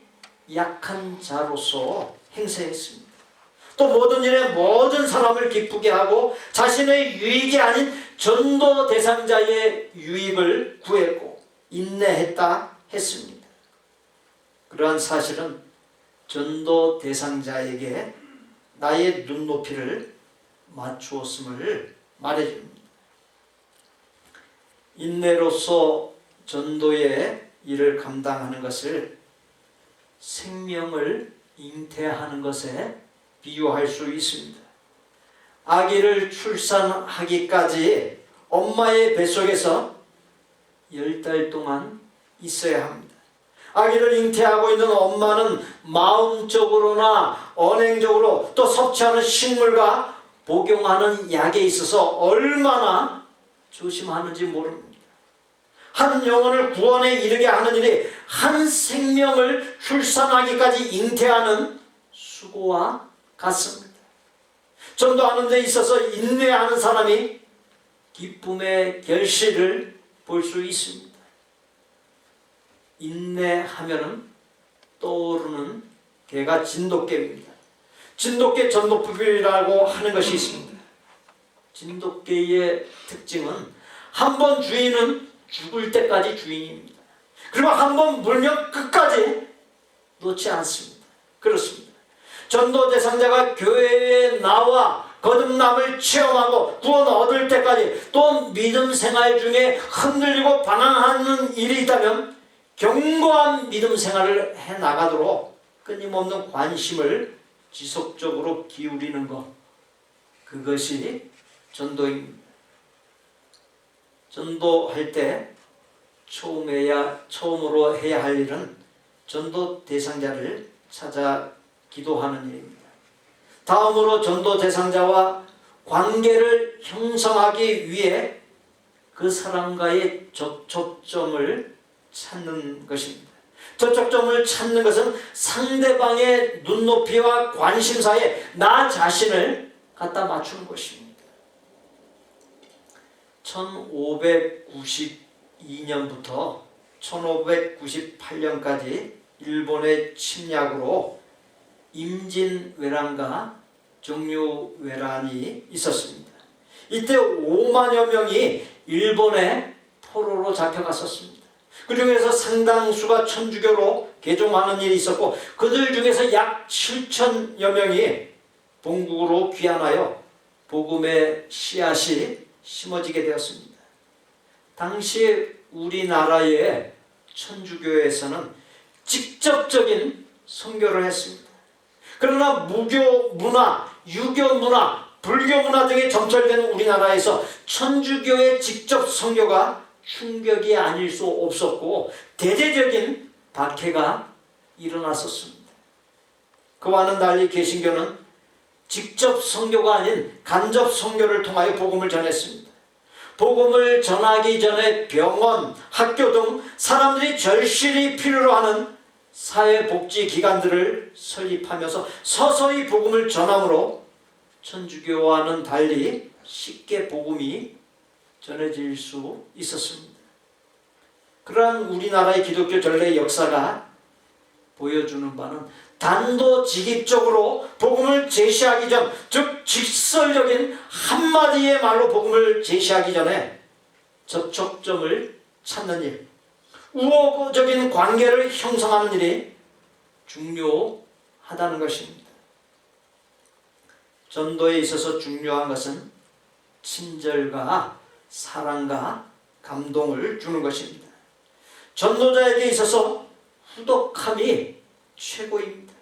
약한 자로서 행세했습니다. 또 모든 일에 모든 사람을 기쁘게 하고 자신의 유익이 아닌 전도 대상자의 유익을 구했고 인내했다 했습니다. 그러한 사실은 전도 대상자에게 나의 눈높이를 맞추었음을 말해줍니다. 인내로서 전도의 일을 감당하는 것을 생명을 잉태하는 것에 비유할 수 있습니다. 아기를 출산하기까지 엄마의 뱃속에서 10달 동안 있어야 합니다. 아기를 잉태하고 있는 엄마는 마음적으로나 언행적으로 또 섭취하는 식물과 복용하는 약에 있어서 얼마나 조심하는지 모릅니다. 한 영혼을 구원에 이르게 하는 일이 한 생명을 출산하기까지 잉태하는 수고와 같습니다. 전도하는 데 있어서 인내하는 사람이 기쁨의 결실을 볼 수 있습니다. 인내하면은 떠오르는 개가 진돗개입니다. 진돗개 전도법이라고 하는 것이 있습니다. 진돗개의 특징은 한 번 주인은 죽을 때까지 주인입니다. 그리고 한 번 물면 끝까지 놓지 않습니다. 그렇습니다. 전도 대상자가 교회에 나와 거듭남을 체험하고 구원 얻을 때까지 또 믿음 생활 중에 흔들리고 방황하는 일이 있다면 견고한 믿음 생활을 해나가도록 끊임없는 관심을 지속적으로 기울이는 것, 그것이 전도입니다. 전도할 때 처음으로 해야 할 일은 전도 대상자를 찾아 기도하는 일입니다. 다음으로 전도 대상자와 관계를 형성하기 위해 그 사람과의 접촉점을 찾는 것입니다. 저촉점을 찾는 것은 상대방의 눈높이와 관심사에 나 자신을 갖다 맞추는 것입니다. 1592년부터 1598년까지 일본의 침략으로 임진왜란과 정유회란이 있었습니다. 이때 5만여 명이 일본의 포로로 잡혀갔었습니다. 그 중에서 상당수가 천주교로 개종하는 일이 있었고 그들 중에서 약 7천여 명이 본국으로 귀환하여 복음의 씨앗이 심어지게 되었습니다. 당시 우리나라의 천주교에서는 직접적인 선교를 했습니다. 그러나 무교 문화, 유교 문화, 불교 문화 등이 점철된 우리나라에서 천주교의 직접 선교가 충격이 아닐 수 없었고 대대적인 박해가 일어났었습니다. 그와는 달리 개신교는 직접 선교가 아닌 간접 선교를 통하여 복음을 전했습니다. 복음을 전하기 전에 병원, 학교 등 사람들이 절실히 필요로 하는 사회복지기관들을 설립하면서 서서히 복음을 전함으로 천주교와는 달리 쉽게 복음이 전해질 수 있었습니다. 그러한 우리나라의 기독교 전례 역사가 보여주는 바는 단도직입적으로 복음을 제시하기 전, 즉 직설적인 한마디의 말로 복음을 제시하기 전에 접촉점을 찾는 일, 우호적인 관계를 형성하는 일이 중요하다는 것입니다. 전도에 있어서 중요한 것은 친절과 사랑과 감동을 주는 것입니다. 전도자에게 있어서 후덕함이 최고입니다.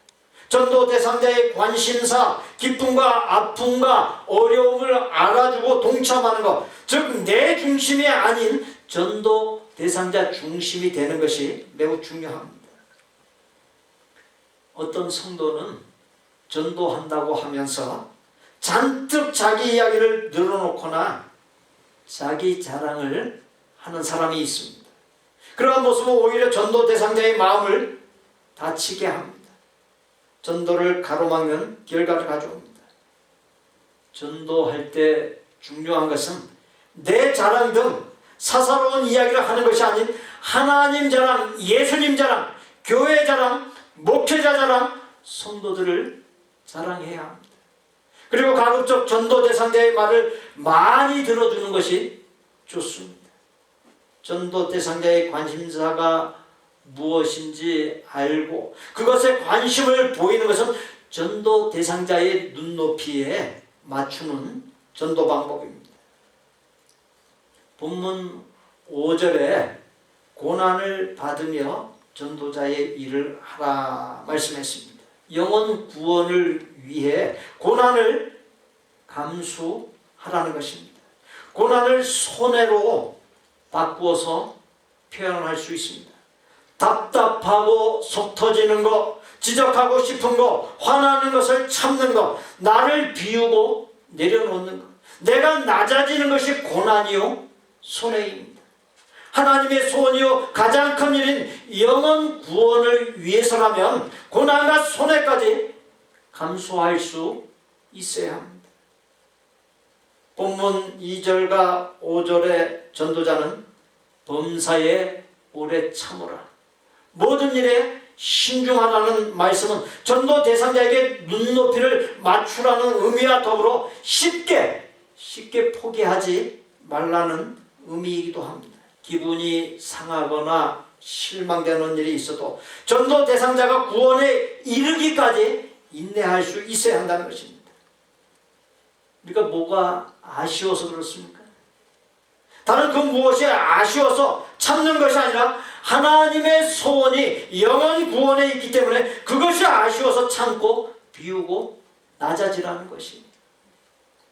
전도 대상자의 관심사, 기쁨과 아픔과 어려움을 알아주고 동참하는 것, 즉 내 중심이 아닌 전도 대상자 중심이 되는 것이 매우 중요합니다. 어떤 성도는 전도한다고 하면서 잔뜩 자기 이야기를 늘어놓거나 자기 자랑을 하는 사람이 있습니다. 그러한 모습은 오히려 전도 대상자의 마음을 다치게 합니다. 전도를 가로막는 결과를 가져옵니다. 전도할 때 중요한 것은 내 자랑 등 사사로운 이야기를 하는 것이 아닌 하나님 자랑, 예수님 자랑, 교회 자랑, 목회자 자랑, 성도들을 자랑해야 합니다. 그리고 가급적 전도 대상자의 말을 많이 들어주는 것이 좋습니다. 전도 대상자의 관심사가 무엇인지 알고 그것에 관심을 보이는 것은 전도 대상자의 눈높이에 맞추는 전도 방법입니다. 본문 5절에 고난을 받으며 전도자의 일을 하라 말씀했습니다. 영혼 구원을 위해 고난을 감수하라는 것입니다. 고난을 손해로 바꾸어서 표현할 수 있습니다. 답답하고 속 터지는 것, 지적하고 싶은 것, 화나는 것을 참는 것, 나를 비우고 내려놓는 것, 내가 낮아지는 것이 고난이요 손해입니다. 하나님의 소원이요 가장 큰 일인 영혼 구원을 위해서라면 고난과 손해까지 감수할 수 있어야 합니다. 본문 2절과 5절의 전도자는 범사에 오래 참으라, 모든 일에 신중하라는 말씀은 전도 대상자에게 눈높이를 맞추라는 의미와 더불어 쉽게 포기하지 말라는 의미이기도 합니다. 기분이 상하거나 실망되는 일이 있어도 전도 대상자가 구원에 이르기까지 인내할 수 있어야 한다는 것입니다. 우리가 뭐가 아쉬워서 그렇습니까? 다른 그 무엇이 아쉬워서 참는 것이 아니라 하나님의 소원이 영원 구원에 있기 때문에 그것이 아쉬워서 참고 비우고 낮아지라는 것입니다.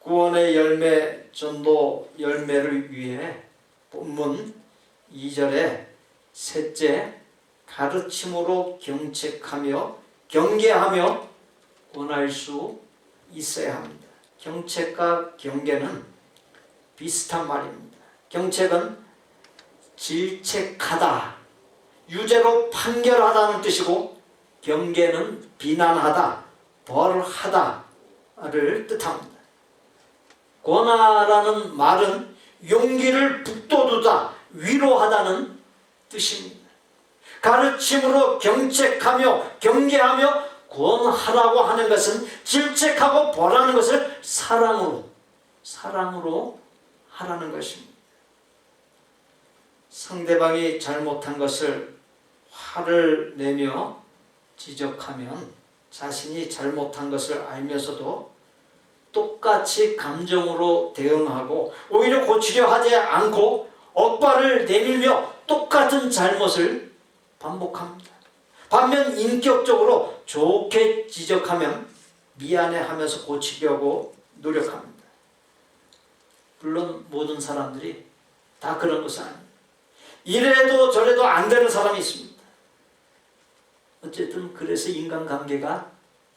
구원의 열매, 전도 열매를 위해 본문 2절에 셋째, 가르침으로 경책하며 경계하며 권할 수 있어야 합니다. 경책과 경계는 비슷한 말입니다. 경책은 질책하다 유죄로 판결하다는 뜻이고 경계는 비난하다, 벌하다를 뜻합니다. 권하라는 말은 용기를 북돋우다, 위로하다는 뜻입니다. 가르침으로 경책하며 경계하며 권하라고 하는 것은 질책하고 벌하는 것을 사랑으로 하라는 것입니다. 상대방이 잘못한 것을 화를 내며 지적하면 자신이 잘못한 것을 알면서도 똑같이 감정으로 대응하고 오히려 고치려 하지 않고 억발을 내밀며 똑같은 잘못을 반복합니다. 반면 인격적으로 좋게 지적하면 미안해하면서 고치려고 노력합니다. 물론 모든 사람들이 다 그런 것은 아닙니다. 이래도 저래도 안 되는 사람이 있습니다. 어쨌든 그래서 인간관계가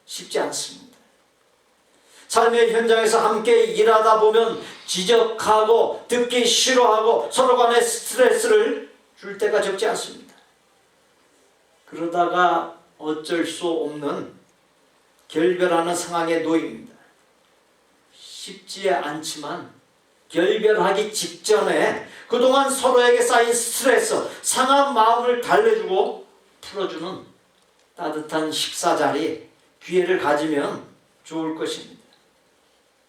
쉽지 않습니다. 삶의 현장에서 함께 일하다 보면 지적하고 듣기 싫어하고 서로 간에 스트레스를 줄 때가 적지 않습니다. 그러다가 어쩔 수 없는 결별하는 상황에 놓입니다. 쉽지 않지만 결별하기 직전에 그동안 서로에게 쌓인 스트레스, 상한 마음을 달래주고 풀어주는 따뜻한 식사 자리, 기회를 가지면 좋을 것입니다.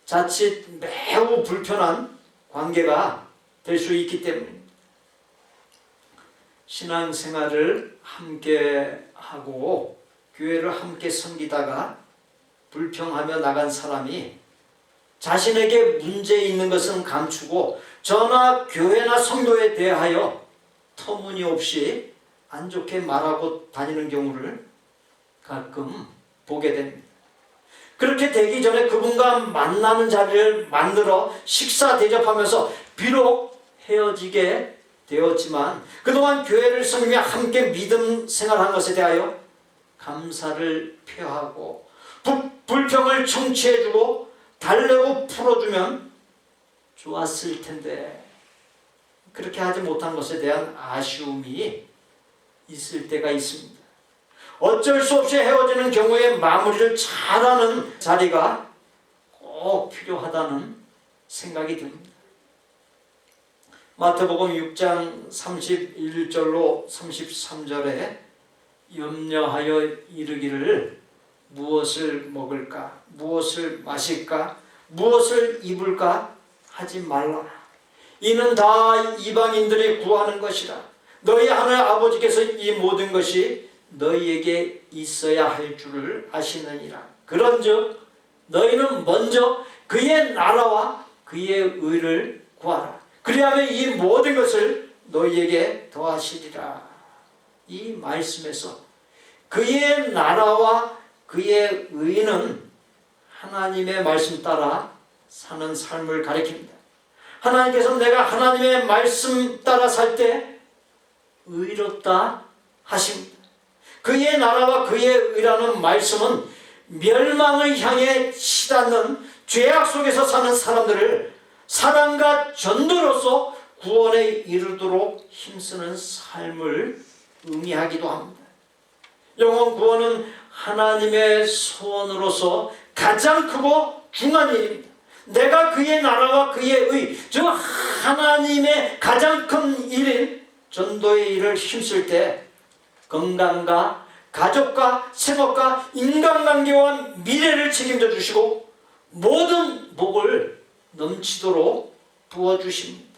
자칫 매우 불편한 관계가 될 수 있기 때문입니다. 신앙생활을 함께 하고 교회를 함께 섬기다가 불평하며 나간 사람이 자신에게 문제 있는 것은 감추고 저나 교회나 성도에 대하여 터무니없이 안 좋게 말하고 다니는 경우를 가끔 보게 됩니다. 그렇게 되기 전에 그분과 만나는 자리를 만들어 식사 대접하면서 비록 헤어지게 되었지만 그동안 교회를 섬기며 함께 믿음 생활한 것에 대하여 감사를 표하고 불평을 청취해주고 달래고 풀어주면 좋았을 텐데 그렇게 하지 못한 것에 대한 아쉬움이 있을 때가 있습니다. 어쩔 수 없이 헤어지는 경우에 마무리를 잘하는 자리가 꼭 필요하다는 생각이 듭니다. 마태복음 6장 31절로 33절에 염려하여 이르기를 무엇을 먹을까, 무엇을 마실까, 무엇을 입을까 하지 말라. 이는 다 이방인들이 구하는 것이라. 너희 하늘 아버지께서 이 모든 것이 너희에게 있어야 할 줄을 아시느니라. 그런즉 너희는 먼저 그의 나라와 그의 의를 구하라. 그리하면 이 모든 것을 너희에게 더하시리라. 이 말씀에서 그의 나라와 그의 의는 하나님의 말씀 따라 사는 삶을 가리킵니다. 하나님께서 내가 하나님의 말씀 따라 살 때 의롭다 하십니다. 그의 나라와 그의 의라는 말씀은 멸망을 향해 치닫는 죄악 속에서 사는 사람들을 사랑과 전도로서 구원에 이르도록 힘쓰는 삶을 의미하기도 합니다. 영혼 구원은 하나님의 소원으로서 가장 크고 중요한 일입니다. 내가 그의 나라와 그의 의, 즉 하나님의 가장 큰 일인 전도의 일을 힘쓸 때 건강과 가족과 생업과 인간관계와 미래를 책임져 주시고 모든 복을 넘치도록 부어주십니다.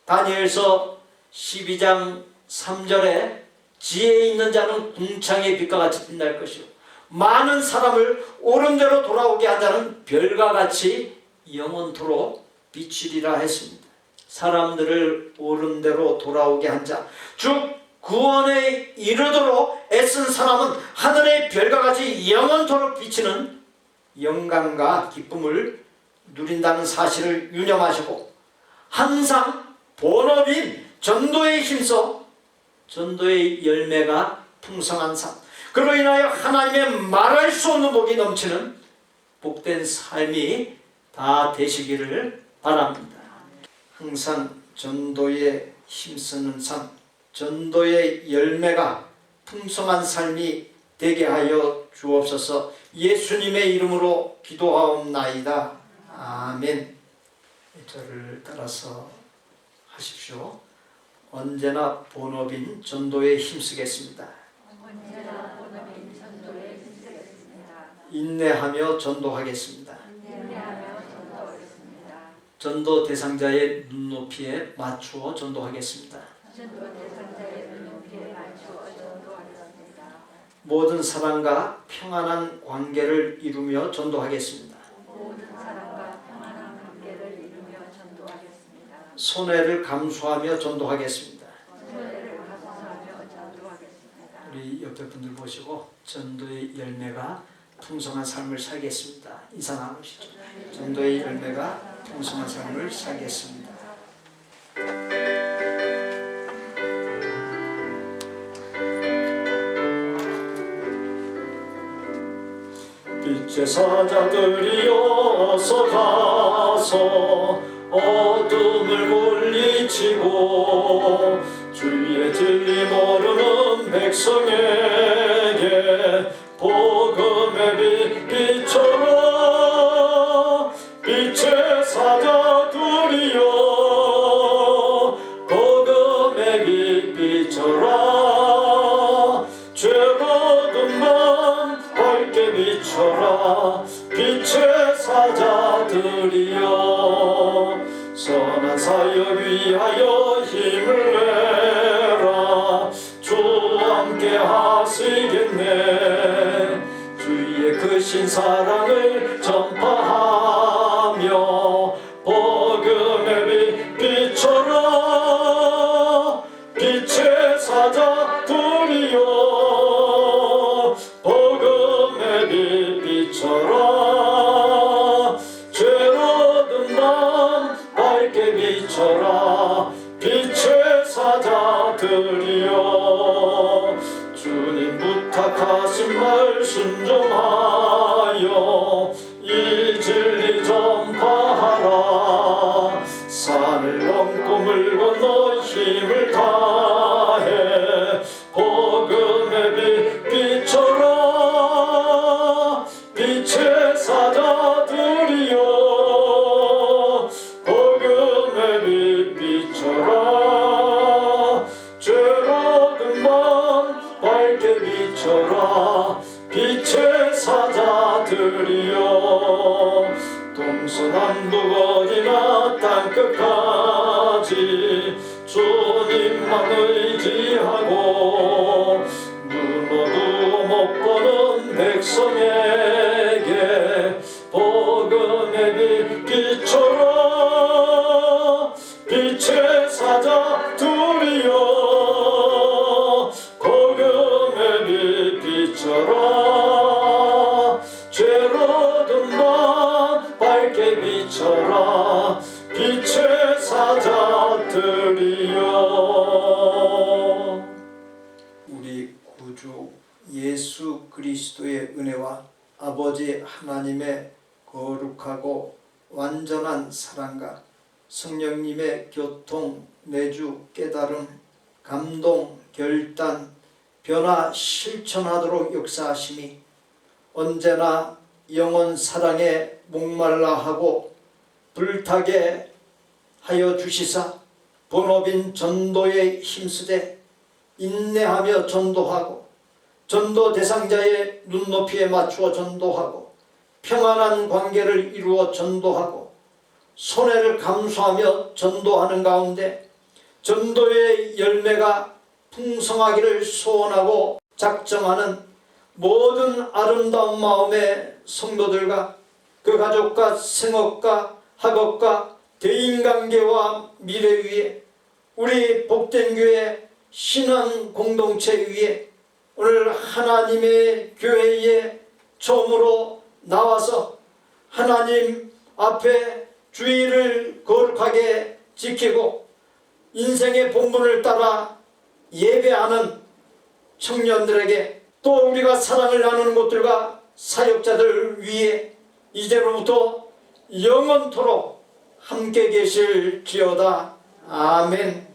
다니엘서 12장 3절에 지혜 있는 자는 궁창의 빛과 같이 빛날 것이요 많은 사람을 옳은 대로 돌아오게 한 자는 별과 같이 영원토록 비치리라 했습니다. 사람들을 옳은 대로 돌아오게 한 자, 즉 구원에 이르도록 애쓴 사람은 하늘의 별과 같이 영원토록 비치는 영광과 기쁨을 누린다는 사실을 유념하시고 항상 본업인 전도에 힘써 전도의 열매가 풍성한 삶, 그로 인하여 하나님의 말할 수 없는 복이 넘치는 복된 삶이 다 되시기를 바랍니다. 항상 전도에 힘쓰는 삶, 전도의 열매가 풍성한 삶이 되게 하여 주옵소서. 예수님의 이름으로 기도하옵나이다. 아멘. 저를 따라서 하십시오. 언제나 본업인 전도에 힘쓰겠습니다. 인내하며 전도하겠습니다. 전도 대상자의 눈높이에 맞추어 전도하겠습니다. 모든 사람과 평안한 관계를 이루며 전도하겠습니다. 손해를 감수하며 전도하겠습니다. 우리 옆에 분들 보시고 전도의 열매가 풍성한 삶을 살겠습니다. 인사 나누시죠. 전도의 열매가 풍성한 삶을 살겠습니다. 빛의 사자들이 어서 가서 어둠을 물리치고 주의 진리 모르는 백성에게 복음의 빛 비춰라. 빛의 사자들이여 복음의 빛 비춰라. 죄로든 맘 밝게 비춰라. 빛의 사자들이여 선한 사역 위하여 힘을 내라. 주와 함께 하시겠네. 주의 크신 사랑을 전파하며 복음의 빛 비춰라. 빛의 사자들이여 복음의 빛 비춰라. 죄로든 맘 밝게 비춰라. 빛의 사자들이여 주님 부탁하신 말 순종하여 이 진리 전파하라. 산을 넘고 물 건너 힘을 다해 복음의 빛 비춰라. 빛의 사자들이여 복음의 빛 비춰라. 죄로든 맘 밝게 비춰라. 빛의 사자들이여 동서남북 어디나 땅끝까지 주님만 의지하고 눈 어두워 못 보는 백성에게 복음의 빛 비춰라. 빛의 사자들이여 복음의 빛 비춰라. 죄로든 맘 밝게 비춰라. 빛의 사자들이여 우리 구주 예수 그리스도의 은혜와 아버지 하나님의 거룩하고 완전한 사랑과 성령님의 교통, 내주, 깨달음, 감동, 결단, 변화, 실천하도록 역사하심이 언제나 영원 사랑에 목말라하고 불타게 하여 주시사 본업인 전도에 힘쓰되 인내하며 전도하고 전도 대상자의 눈높이에 맞추어 전도하고 평안한 관계를 이루어 전도하고 손해를 감수하며 전도하는 가운데 전도의 열매가 풍성하기를 소원하고 작정하는 모든 아름다운 마음의 성도들과 그 가족과 생업과 학업과 대인관계와 미래 위에 우리 복된 교회 신앙 공동체 위에 오늘 하나님의 교회에 처음으로 나와서 하나님 앞에 주의를 거룩하게 지키고 인생의 본분을 따라 예배하는 청년들에게 또 우리가 사랑을 나누는 곳들과 사역자들 위에 이제로부터 영원토록 함께 계실지어다. 아멘.